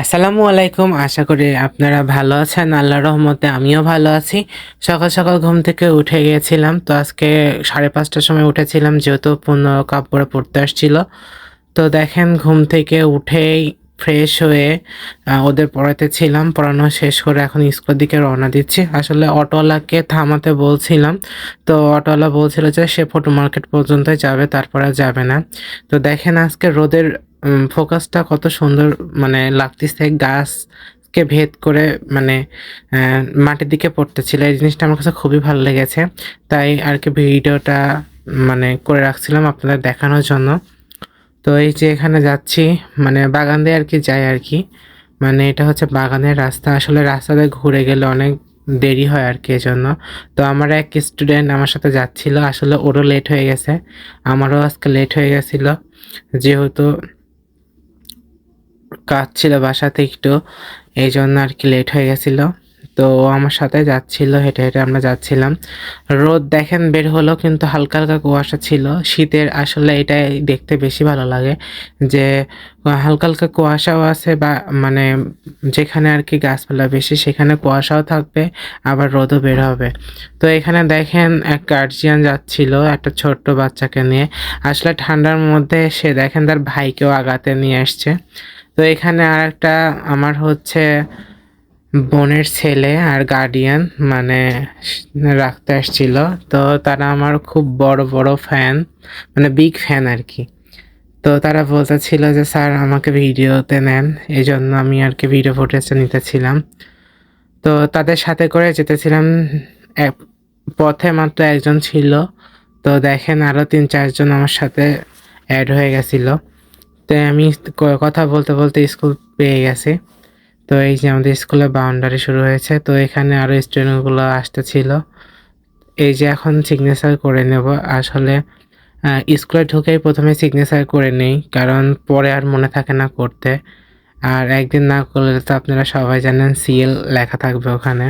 আসসালামু আলাইকুম। আশা করি আপনারা ভালো আছেন। আল্লাহর রহমতে আমিও ভালো আছি। সকাল সকাল ঘুম থেকে উঠে গিয়েছিলাম। তো আজকে 5:30টার সময় উঠেছিলাম যেহেতু কাপড় পরতে আসছিল। তো দেখেন ঘুম থেকে উঠেই ফ্রেশ হয়ে ওদের পড়াতে ছিলাম। পড়ানো শেষ করে এখন স্কুলের দিকে রওনা দিচ্ছি। আসলে অটোওয়ালাকে থামাতে বলছিলাম। তো অটোওয়ালা বলছিল যে সে ফটো মার্কেট পর্যন্তই যাবে, তারপরে আর যাবে না। তো দেখেন আজকে রোদের ফোকাসটা কত সুন্দর মানে লাগতেছে, গাছকে ভেদ করে মানে মাটির দিকে পড়তেছিল। এই জিনিসটা আমার কাছে খুবই ভালো লেগেছে। তাই আরকি ভিডিওটা মানে করে রাখছিলাম আপনাদের দেখানোর জন্য। তো এই যে এখানে যাচ্ছি মানে বাগান দিয়ে আরকি যাই আরকি। মানে এটা হচ্ছে বাগানের রাস্তা। আসলে রাস্তাতে ঘুরে গেলে অনেক দেরি হয় আরকি এজন্য। তো আমার এক স্টুডেন্ট আমার সাথে যাচ্ছিল। আসলে ওরও লেট হয়ে গেছে। আমারও আজকে লেট হয়ে গেছিল। যেহেতু কাজ ছিল বাসাতে একটু, এইজন্য আরকি লেট হয়ে গেছিল। তো ও আমার সাথে যাচ্ছিল, হেঁটে, হেঁটে আমরা যাচ্ছিলাম। রোদ দেখেন বের হলো কিন্তু হালকা, হালকা কুয়াশা ছিল। শীতের আসলে এটাই দেখতে বেশি ভালো লাগে যে হালকা, হালকা কুয়াশাও আছে বা মানে যেখানে আরকি গাছপালা বেশি সেখানে কুয়াশাও থাকবে, আবার রোদও বের হবে। তো এখানে দেখেন এক গার্জিয়ান যাচ্ছিল একটা ছোট্ট বাচ্চাকে নিয়ে। আসলে ঠান্ডার মধ্যে সে দেখেন তার ভাইকেও আগাতে নিয়ে আসছে। তো এখানে আরেকটা আমার হচ্ছে বোনের ছেলে আর গার্ডিয়ান মানে রাখতে আসছিল। তো তারা আমার খুব বড়, বড় ফ্যান, মানে বিগ ফ্যান আরকি। তো তারা বলতেছিল যে, "স্যার আমাকে ভিডিওতে নেন।" এজন্য আমি আরকি ভিডিও ফুটেজটা নিতেছিলাম। তো তাদের সাথে করে যেতেছিলাম। এক পথে মাত্র একজন ছিল। তো দেখেন আরো ৩-৪ জন আমার সাথে এড হয়ে গেছিল। তো আমি কথা বলতে, বলতে স্কুল পেয়ে গেছি। তো এই যে আমাদের স্কুলের বাউন্ডারি শুরু হয়েছে। তো এখানে আরো স্টুডেন্টগুলো আসতেছিল। এই যে এখন সিগনেচার করে নেব। আসলে স্কুলে ঢুকেই ১ম এ সিগনেচার করে নেই। কারণ পরে আর মনে থাকে না করতে। আর একদিন না করলে তো আপনারা সবাই জানেন সিএল লেখা থাকবে ওখানে।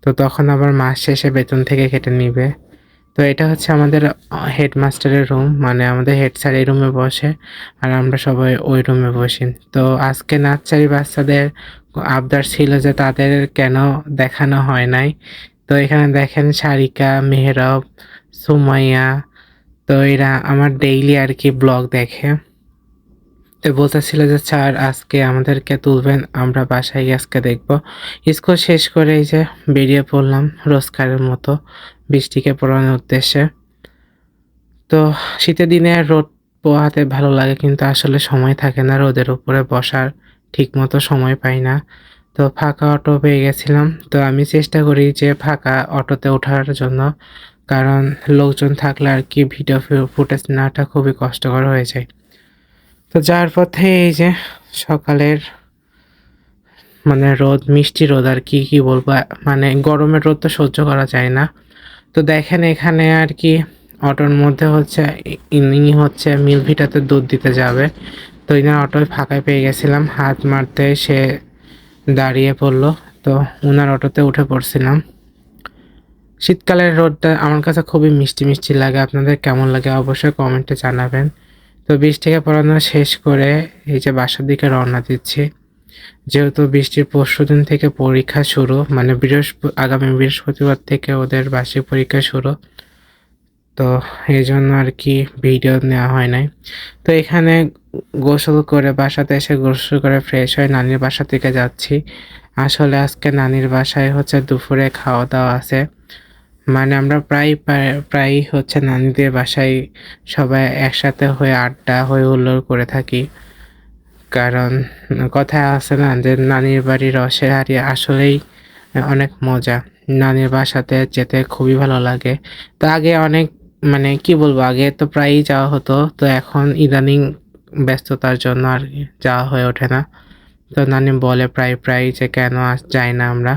তো তখন আবার মাস শেষে বেতন থেকে কেটে নিবে। তো এটা হচ্ছে আমাদের হেডমাস্টারের রুম। মানে আমাদের হেড স্যার এই রুমে বসে আর আমরা সবাই ওই রুমে বসি। তো আজকে নার্সারি বাচ্চাদের আবদার ছিল যে তাদের কেন দেখানো হয় নাই। তো এখানে দেখেন সারিকা, মেহরাব, সুমাইয়া, তো এরা আমার ডেইলি আরকি ব্লগ দেখে। তো বলতেছিল যে স্যার আজকে আমাদেরকে তুলবেন, আমরা বাসায় গিয়ে আজকে দেখব। স্কুল শেষ করে এই যে বেরিয়ে পড়লাম রোজকারের মতো বৃষ্টিকে পোড়ানোর উদ্দেশ্যে। তো শীতের দিনে রোদ পোহাতে ভালো লাগে কিন্তু আসলে সময় থাকে না রোদের উপরে বসার, ঠিকমতো সময় পাই না। তো ফাঁকা অটো পেয়ে গেছিলাম। তো আমি চেষ্টা করি যে ফাঁকা অটোতে ওঠার জন্য। কারণ লোকজন থাকলে আরকি ভিডিও ফুটেজ নেওয়াটা খুবই কষ্টকর হয়ে যায়। তো যাওয়ার পথে এই যে সকালের মানে রোদ, মিষ্টি রোদ আর কি বলবো? মানে গরমের রোদ তো সহ্য করা যায় না। তো দেখেন এখানে আরকি অটোর মধ্যে হচ্ছে ইনি হচ্ছে মিলভিটাতে দুধ দিতে যাবে। তো ইনার অটোয় ফাঁকায় পেয়ে গেছিলাম। হাত মারতে সে দাঁড়িয়ে পড়ল। তো উনার অটোতে উঠে পড়ছিলাম। শীতকালের রোদটা আমার কাছে খুবই মিষ্টি, মিষ্টি লাগে। আপনাদের কেমন লাগে অবশ্যই কমেন্টে জানাবেন। তো বৃষ্টিকে পড়ানো শেষ করে এই যে বাসার দিকে রওনা দিচ্ছি। যেহেতু বৃষ্টির পরশুদিন থেকে পরীক্ষা শুরু, মানে আগামী বৃহস্পতিবার থেকে ওদের বার্ষিক পরীক্ষা শুরু। তো এজন্য আরকি ভিডিও নেওয়া হয় নাই। তো এখানে গোসল করে বাসাতে এসে গোসল করে ফ্রেশ হয়ে নানির বাসা থেকে যাচ্ছি। আসলে আজকে নানির বাসায় হচ্ছে দুপুরে খাওয়া-দাওয়া আছে। মানে আমরা প্রায়ই হচ্ছে নানিদের বাসায় সবাই একসাথে হয়ে আড্ডা, হই হুল্লোড় করে থাকি। কারণ কথায় আছে না যে নানির বাড়ির রসের হাঁড়ি আসলেই অনেক মজা। নানির বাসাতে যেতে খুবই ভালো লাগে। তো আগে অনেক মানে কি বলবো আগে তো প্রায়ই যাওয়া হতো। তো এখন ইদানিং ব্যস্ততার জন্য আর যাওয়া হয়ে ওঠে না। তো নানি বলে প্রায় যে কেন যাই না আমরা।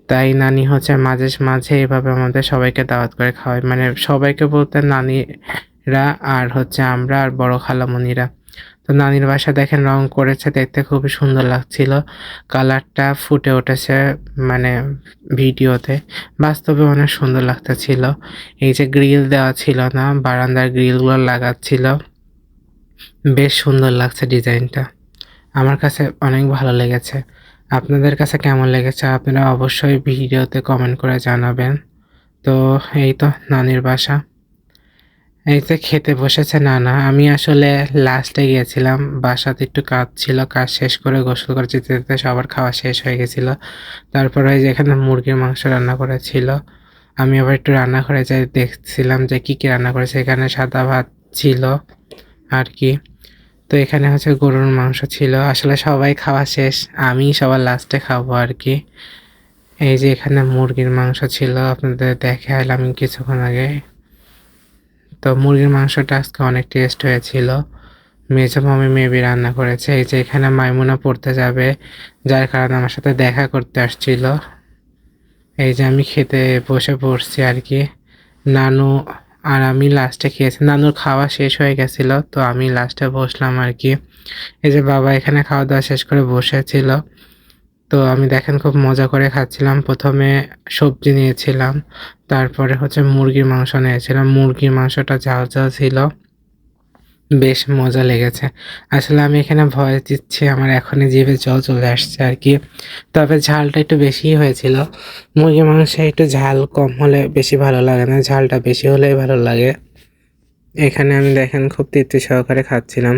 তাই নানি হচ্ছে মাঝে মাঝে এভাবে আমাদের সবাইকে দাওয়াত করে খাওয়ায়। মানে সবাইকে বলতে নানিরা আর হচ্ছে আমরা আর বড় খালামণিরা। তো নানির বাসা দেখেন রং করেছে, দেখতে খুবই সুন্দর লাগছিল। কালারটা ফুটে উঠেছে মানে ভিডিওতে। বাস্তবে অনেক সুন্দর লাগতেছিল। এই যে গ্রিল দেওয়া ছিল না, বারান্দার গ্রিলগুলো লাগাচ্ছিল। বেশ সুন্দর লাগছে ডিজাইনটা। আমার কাছে অনেক ভালো লেগেছে। আপনাদের কাছে কেমন লেগেছে আপনারা অবশ্যই ভিডিওতে কমেন্ট করে জানাবেন। তো এই তো নানির বাসা। এই যে খেতে বসেছে নানা। আমি আসলে লাস্টে গিয়েছিলাম। বাসাতে একটু কাজ ছিল। কাজ শেষ করে গোসল করে যেতে, যেতে সবার খাওয়া শেষ হয়ে গেছিল। তারপরে ওই যে এখানে মুরগির মাংস রান্না করেছিল। আমি আবার একটু রান্নাঘরে যাই দেখছিলাম যে কি, কি রান্না করেছে। এখানে সাদা ভাত ছিল আর কি। তো এখানে হচ্ছে গরুর মাংস ছিল। আসলে সবাই খাওয়া শেষ। আমি সবার লাস্টে খাবো আর কি। এই যে এখানে মুরগির মাংস ছিল। আপনাদের দেখাইলাম কিছুক্ষণ আগে। তো মুরগির মাংসটা আজকে অনেক টেস্ট হয়েছিল। মেজো মামি মেবি রান্না করেছে। এই যে এখানে মাইমুনা পড়তে যাবে, যার কারণে আমার সাথে দেখা করতে আসছিল। এই যে আমি খেতে বসে পড়ছি আর কি। নানু আর আমি লাস্টে খেয়েছি। নানুর খাওয়া শেষ হয়ে গেছিল, তো আমি লাস্টে বসলাম আর কি। এই যে বাবা এখানে খাওয়া দাওয়া শেষ করে বসেছিল। তো আমি দেখেন খুব মজা করে খাচ্ছিলাম। প্রথমে সবজি নিয়েছিলাম, তারপরে হচ্ছে মুরগির মাংস নিয়েছিলাম। মুরগির মাংসটা ঝাল ঝাল ছিল, বেশ মজা লেগেছে। আসলে আমি এখানে ভয়েস দিচ্ছি, আমার এখনই জিভে জল চলে আসছে আর কি। তবে ঝালটা একটু বেশিই হয়েছিল। মুরগির মাংসে একটু ঝাল কম হলে বেশি ভালো লাগে না, ঝালটা বেশি হলেই ভালো লাগে। এখানে আমি দেখেন খুব তৃপ্তি সহকারে খাচ্ছিলাম।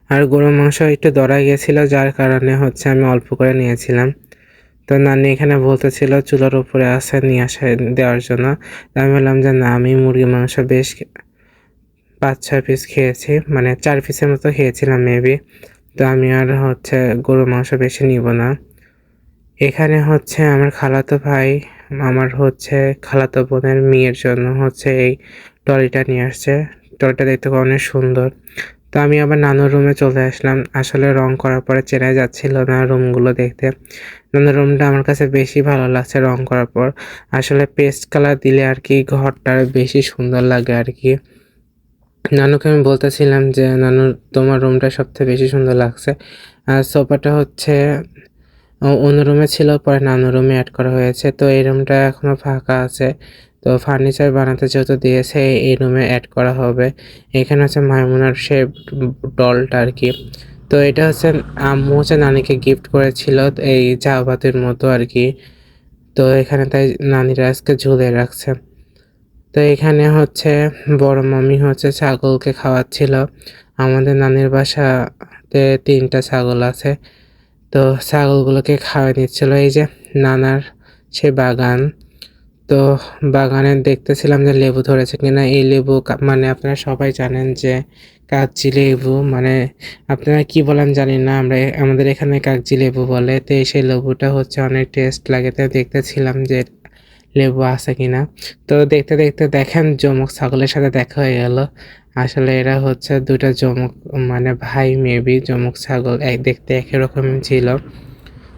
আর গরুর মাংস একটু দরা গিয়েছিল, যার কারণে হচ্ছে আমি অল্প করে নিয়েছিলাম। তো নানি এখানে বলতেছিল চুলার উপরে আছে নিয়ে আসা দেওয়ার জন্য। তো আমি বললাম যে না, আমি মুরগির মাংস বেশ 5-6 পিস খেয়েছি, মানে 4 পিসের মতো খেয়েছিলাম মেবি। তো আমি আর হচ্ছে গরুর মাংস বেশি নিব না। এখানে হচ্ছে আমার খালাতো ভাই, আমার হচ্ছে খালাতো বোনের মেয়ের জন্য হচ্ছে এই ট্রলিটা নিয়ে আসছে। ট্রলিটা দেখতে অনেক সুন্দর। তো আমি আবার নানুর রুমে চলে আসলাম। আসলে রং করার পরে চেনা যাচ্ছিল না রুমগুলো দেখতে। নানুর রুমটা আমার কাছে বেশি ভালো লাগছে রং করার পর। আসলে পেস্ট কালার দিলে আর কি ঘরটা বেশি সুন্দর লাগে আর কি। নানুকে আমি বলতেছিলাম যে নানু, তোমার রুমটা সবথেকে বেশি সুন্দর লাগছে। আর সোফাটা হচ্ছে অন্য রুমে ছিল, পরে নানু রুমে অ্যাড করা হয়েছে। তো এই রুমটা এখনো ফাঁকা আছে। তো ফার্নিচার বানাতে যেহেতু দিয়েছে, এই রুমে অ্যাড করা হবে। এখানে হচ্ছে মাইমুনার সে ডলটা আর কি। তো এটা হচ্ছে আম্মু হচ্ছে নানিকে গিফট করেছিল এই চাপাতির মতো আর কি। তো এখানে তাই নানিরা আজকে ঝুলে রাখছে। তো এখানে হচ্ছে বড় মামি হচ্ছে ছাগলকে খাওয়াচ্ছিল। আমাদের নানির বাসাতে 3টা ছাগল আছে। তো ছাগলগুলোকে খাওয়াই নিচ্ছিল। এই যে নানার সে বাগান। তো বাগানে দেখতেছিলাম যে লেবু ধরেছে কিনা। এই লেবু মানে আপনারা সবাই জানেন যে কাগজি লেবু, মানে আপনারা কি বলেন জানি না, আমাদের এখানে কাগজি লেবু বলে। তো সেই লেবুটা হচ্ছে অনেক টেস্ট লাগে। তো দেখতেছিলাম যে লেবু আছে কিনা। তো দেখতে দেখতে দেখেন জমক ছাগলের সাথে দেখা হয়ে গেল। আসলে এরা হচ্ছে 2টা জমক, মানে ভাই মেবি। জমক ছাগল দেখতে একই রকম ছিল।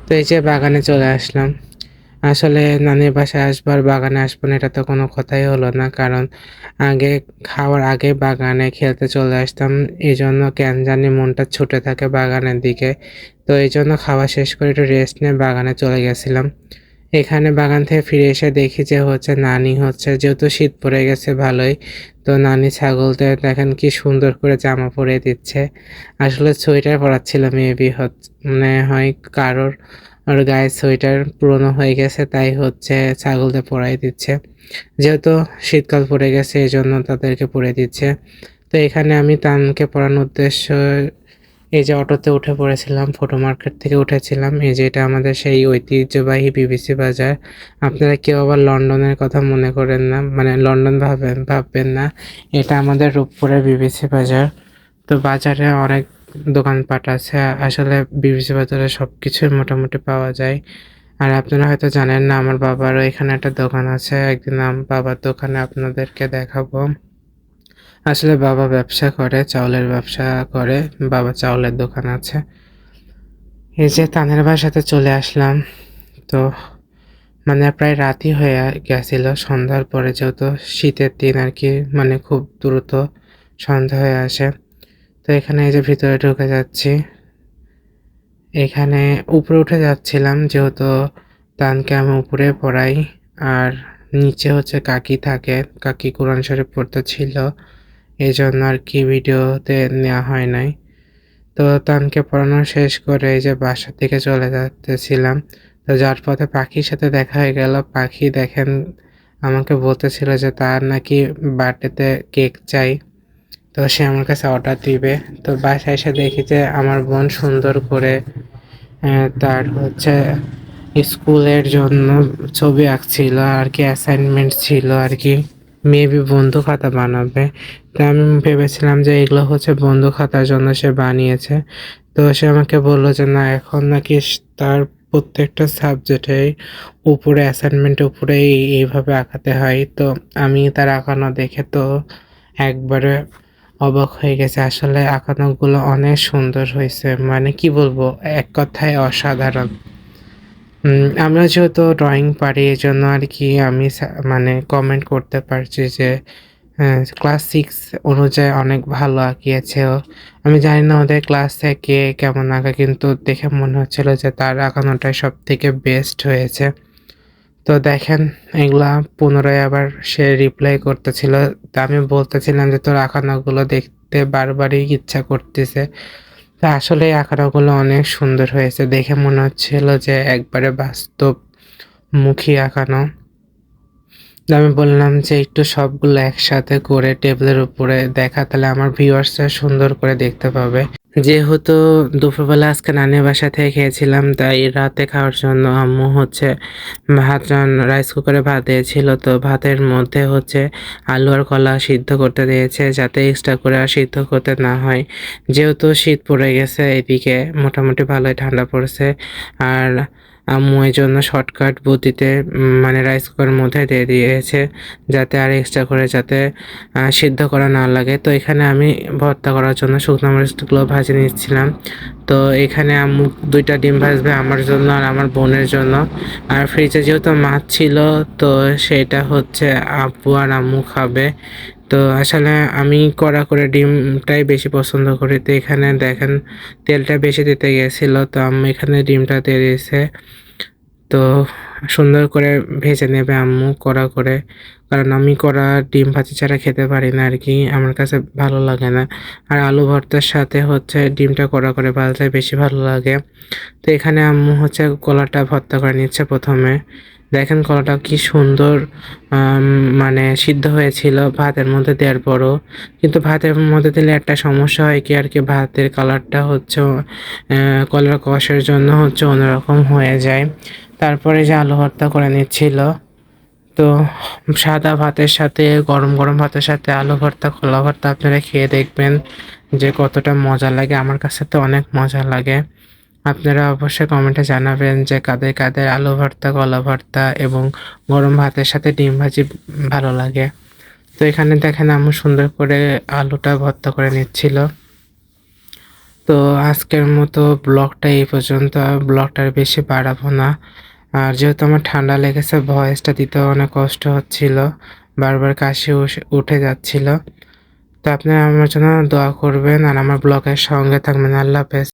তো এই যে বাগানে চলে আসলাম। আসলে নানির বাসায় আসবো আর বাগানে আসবো না, এটা তো কোনো কথাই হলো না। কারণ আগে খাওয়ার আগে বাগানে খেলতে চলে আসতাম। এই জন্য কেন জানি মনটা ছুটে থাকে বাগানের দিকে। তো এই জন্য খাওয়া শেষ করে একটু রেস্ট নিয়ে বাগানে চলে গেছিলাম। এখানে বাগান থেকে ফিরে এসে দেখি যে হচ্ছে নানি হচ্ছে, যেহেতু শীত পড়ে গেছে ভালোই, তো নানি ছাগলদের দেখেন কি সুন্দর করে জামা পরিয়ে দিচ্ছে। আসলে সোয়েটার পরাচ্ছিল মেবি, মনে হয় কারোর আর গায়ের সোয়েটার পুরনো হয়ে গেছে, তাই হচ্ছে ছাগলদের পরাই দিচ্ছে। যেহেতু শীতকাল পড়ে গেছে এই জন্য তাদেরকে পরিয়ে দিচ্ছে। তো এখানে আমি তানকে পড়ানোর উদ্দেশ্য এই যে অটোতে উঠে পড়েছিলাম, ফটো মার্কেট থেকে উঠেছিলাম। এই যে এটা আমাদের সেই ঐতিহ্যবাহী বিবিসি বাজার। আপনারা কেউ আবার লন্ডনের কথা মনে করেন না, মানে লন্ডন ভাববেন না। এটা আমাদের রূপপুরের বিবিসি বাজার। তো বাজারে অনেক দোকানপাট আছে। আসলে বিবিসি বাজারে সব কিছুই মোটামুটি পাওয়া যায়। আর আপনারা হয়তো জানেন না, আমার বাবারও এখানে একটা দোকান আছে। একদিন বাবার দোকানে আপনাদেরকে দেখাবো। আসলে বাবা ব্যবসা করে, চাউলের ব্যবসা করে। বাবা চাউলের দোকান আছে। এই যে তানের বাসাতে চলে আসলাম। তো মানে প্রায় রাতই হয়ে গেছিল সন্ধ্যার পরে, যেহেতু শীতের দিন আর কি, মানে খুব দ্রুত সন্ধ্যা হয়ে আসে। তো এখানে এই যে ভিতরে ঢুকে যাচ্ছি। এখানে উপরে উঠে যাচ্ছিলাম, যেহেতু তানকে আমি উপরে পড়াই। আর নিচে হচ্ছে কাকি থাকে, কাকি কোরআন শরীফ পড়তে ছিল, এই জন্য আর কি ভিডিওতে নেওয়া হয় নাই। তো তানকে পড়ানো শেষ করে এই যে বাসার দিকে চলে যাচ্তেছিলাম। তো যার পথে পাখির সাথে দেখা হয়ে গেল। পাখি দেখেন আমাকে বলতেছিল যে তার নাকি বার্থডেতে কেক চাই। তো সে আমার কাছে অর্ডার দিবে। তো বাসায় এসে দেখি যে আমার বোন সুন্দর করে তার হচ্ছে স্কুলের জন্য ছবি আঁকছিল আরকি, অ্যাসাইনমেন্ট ছিল আরকি। মেবি বন্ধু খাতা বানাবে। তো আমি ভেবেছিলাম যে এগুলো হচ্ছে বন্ধু খাতার জন্য সে বানিয়েছে। তো সে আমাকে বলল যে না এখন নাকি তার প্রত্যেকটা সাবজেক্টেই উপরে অ্যাসাইনমেন্টের উপরেই এইভাবে আঁকাতে হয়। তো আমি তার আঁকানো দেখে তো একবারে অবাক হয়ে গেছি। আসলে আঁকানোগুলো অনেক সুন্দর হইছে। মানে কি বলবো? এক কথায় অসাধারণ। আমরা যেহেতু ড্রয়িং পারি এজন্য আরকি আমি মানে কমেন্ট করতে পারছি যে ক্লাস 6 অনুযায়ী অনেক ভালো আঁকিয়েছে ও। আমি জানি না ওদের ক্লাসে কে কেমন আঁকে কিন্তু দেখে মনে হচ্ছিল যে তার আঁকানোটাই সবথেকে বেস্ট হয়েছে। তো দেখেন এগুলা পুনরায় আবার সে রিপ্লাই করতেছিল। তা আমি বলতেছিলাম যে তোর আঁকানোগুলো দেখতে বারবারই ইচ্ছা করতেছে। তো আসলে এই আঁকানোগুলো অনেক সুন্দর হয়েছে। দেখে মনে হচ্ছিল যে একবারে বাস্তবমুখী আঁকানো। তো আমি বললাম যে একটু সবগুলো একসাথে করে টেবিলের উপরে দেখা তাহলে আমার ভিউয়ার্সরা সুন্দর করে দেখতে পাবে। যেহেতু দুপুরবেলা আজকে নানির বাসা থেকে খেয়েছিলাম তাই রাতে খাওয়ার জন্য আম্মু হচ্ছে রাইস কুকারে ভাত দিয়েছিল। তো ভাতের মধ্যে হচ্ছে আলু আর কলা সিদ্ধ করতে দিয়েছে যাতে এক্সট্রা করে আর সিদ্ধ করতে না হয়। যেহেতু শীত পড়ে গেছে এদিকে মোটামুটি ভালোই ঠান্ডা পড়েছে। আর আম্মু এজন্য শর্টকাট বুদ্ধিতে মানে রাইস কুকারের মধ্যে দিয়ে দিয়েছে যাতে আর এক্সট্রা করে যাতে সিদ্ধ করা না লাগে। তো এখানে আমি ভর্তা করার জন্য শুকনো মরিচগুলো ভেজে নিচ্ছিলাম। তো এখানে আম্মু ২টা ডিম ভাজবে আমার জন্য আর আমার বোনের জন্য। আর ফ্রিজে যেহেতু মাছ ছিল তো সেটা হচ্ছে আব্বু আর আম্মু খাবে। তো আসলে আমি কড়া করে ডিমটাই বেশি পছন্দ করি। তো এখানে দেখেন তেলটা বেশি দিতে গেছিল তো আম্মু এখানে ডিমটা দিয়ে দিয়েছে। তো সুন্দর করে ভেজে নেবে আম্মু কড়া করে। কারণ আমি কড়া ডিম ভাজি ছাড়া খেতে পারি না আরকি। আমার কাছে ভালো লাগে না। আর আলু ভর্তার সাথে হচ্ছে ডিমটা কড়া করে ভাজলে বেশি ভালো লাগে। তো এখানে আম্মু হচ্ছে কলাটা ভর্তা করে নিচ্ছে ১ম এ। দেখেন কলাটা কি সুন্দর আম মানে সিদ্ধ হয়েছিল ভাতের মধ্যে দেওয়ার পরও। কিন্তু ভাতের মধ্যে দিলে একটা সমস্যা হয় কি আরকি ভাতের কালারটা হচ্ছে কলার কষের জন্য হচ্ছে অন্যরকম হয়ে যায়। তারপরে যে আলু ভর্তা করে নিচ্ছিল। তো সাদা ভাতের সাথে গরম, গরম ভাতের সাথে আলু ভর্তা, কলা ভর্তা আপনারা খেয়ে দেখবেন যে কতটা মজা লাগে। আমার কাছে তো অনেক মজা লাগে। আপনারা অবশ্যই কমেন্টে জানাবেন যে কাদের, কাদের আলু ভর্তা, কলা ভর্তা এবং গরম ভাতের সাথে ডিম ভাজি ভালো লাগে। তো এখানে দেখেন আম্মু সুন্দর করে আলুটা ভর্তা করে নিচ্ছিল। তো আজকের মতো ব্লগটা এই পর্যন্ত। ব্লগটা আর বেশি বাড়াবো না। আর যেহেতু আমার ঠান্ডা লেগেছে ভয়েসটা দিতেও অনেক কষ্ট হচ্ছিল। বারবার কাশি উঠে যাচ্ছিল। তো আপনারা আমার জন্য দোয়া করবেন আর আমার ব্লগের সঙ্গে থাকবেন। আল্লাহ হাফেজ।